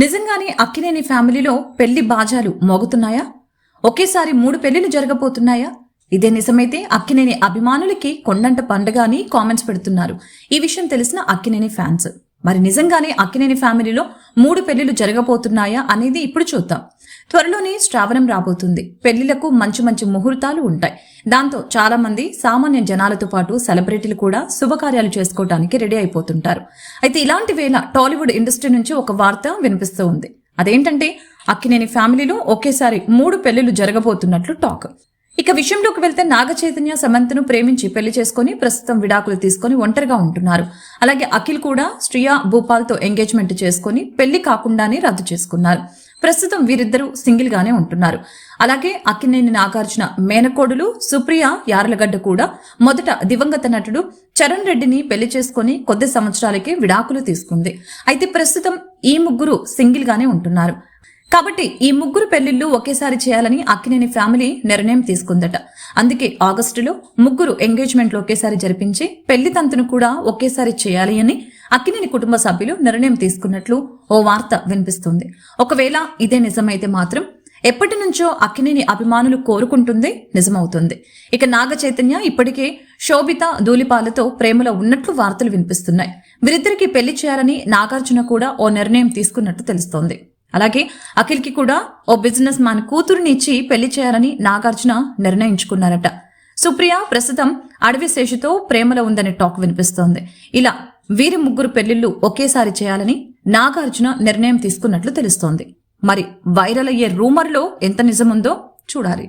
నిజంగానే అక్కినేని ఫ్యామిలీలో పెళ్లి బాజాలు మోగుతున్నాయా? ఒకేసారి 3 పెళ్లిలు జరగబోతున్నాయా? ఇదే నిజమైతే అక్కినేని అభిమానులకి కొండంట పండగ అని కామెంట్స్ పెడుతున్నారు. ఈ విషయం తెలిసిన అక్కినేని ఫ్యాన్స్. మరి నిజంగానే అక్కినేని ఫ్యామిలీలో 3 పెళ్లిలు జరగబోతున్నాయా అనేది ఇప్పుడు చూద్దాం. త్వరలోనే శ్రావణం రాబోతుంది. పెళ్లిలకు మంచి మంచి ముహూర్తాలు ఉంటాయి. దాంతో చాలా మంది సామాన్య జనాలతో పాటు సెలబ్రిటీలు కూడా శుభకార్యాలు చేసుకోవడానికి రెడీ అయిపోతుంటారు. అయితే ఇలాంటి వేళ టాలీవుడ్ ఇండస్ట్రీ నుంచి ఒక వార్త వినిపిస్తూ ఉంది. అదేంటంటే అక్కినేని ఫ్యామిలీలో ఒకేసారి 3 పెళ్లిలు జరగబోతున్నట్లు టాక్. ఇక విషయంలోకి వెళ్తే నాగ చైతన్య సమంతను ప్రేమించి పెళ్లి చేసుకుని ప్రస్తుతం విడాకులు తీసుకుని ఒంటరిగా ఉంటున్నారు. అలాగే అఖిల్ కూడా శ్రియా భూపాల్తో ఎంగేజ్మెంట్ చేసుకుని పెళ్లి కాకుండానే రద్దు చేసుకున్నారు. ప్రస్తుతం వీరిద్దరూ సింగిల్ గానే ఉంటున్నారు. అలాగే అక్కినేని నాగార్జున మేనకోడులు సుప్రియ యార్లగడ్డ కూడా మొదట దివంగత నటుడు చరణ్ రెడ్డిని పెళ్లి చేసుకుని కొద్ది సంవత్సరాలకే విడాకులు తీసుకుంది. అయితే ప్రస్తుతం ఈ ముగ్గురు సింగిల్ గానే ఉంటున్నారు. కాబట్టి ఈ ముగ్గురు పెళ్లిళ్లు ఒకేసారి చేయాలని అక్కినేని ఫ్యామిలీ నిర్ణయం తీసుకుందట. అందుకే ఆగస్టులో ముగ్గురు ఎంగేజ్మెంట్లు ఒకేసారి జరిపించి పెళ్లి తంతును కూడా ఒకేసారి చేయాలి అని అక్కినేని కుటుంబ సభ్యులు నిర్ణయం తీసుకున్నట్లు ఓ వార్త వినిపిస్తుంది. ఒకవేళ ఇదే నిజమైతే మాత్రం ఎప్పటి నుంచో అక్కినేని అభిమానులు కోరుకుంటుంది నిజమవుతుంది. ఇక నాగ చైతన్య ఇప్పటికే శోభిత ధూళిపాలతో ప్రేమలో ఉన్నట్లు వార్తలు వినిపిస్తున్నాయి. వీరిద్దరికి పెళ్లి చేయాలని నాగార్జున కూడా ఓ నిర్ణయం తీసుకున్నట్టు తెలుస్తోంది. అలాగే అఖిల్ కి కూడా ఓ బిజినెస్ మ్యాన్ కూతురుని ఇచ్చి పెళ్లి చేయాలని నాగార్జున నిర్ణయించుకున్నారట. సుప్రియ ప్రస్తుతం అడవి శేషుతో ప్రేమలో ఉందనే టాక్ వినిపిస్తోంది. ఇలా వీరి ముగ్గురు పెళ్లిళ్లు ఒకేసారి చేయాలని నాగార్జున నిర్ణయం తీసుకున్నట్లు తెలుస్తోంది. మరి వైరల్ అయ్యే రూమర్లో ఎంత నిజముందో చూడాలి.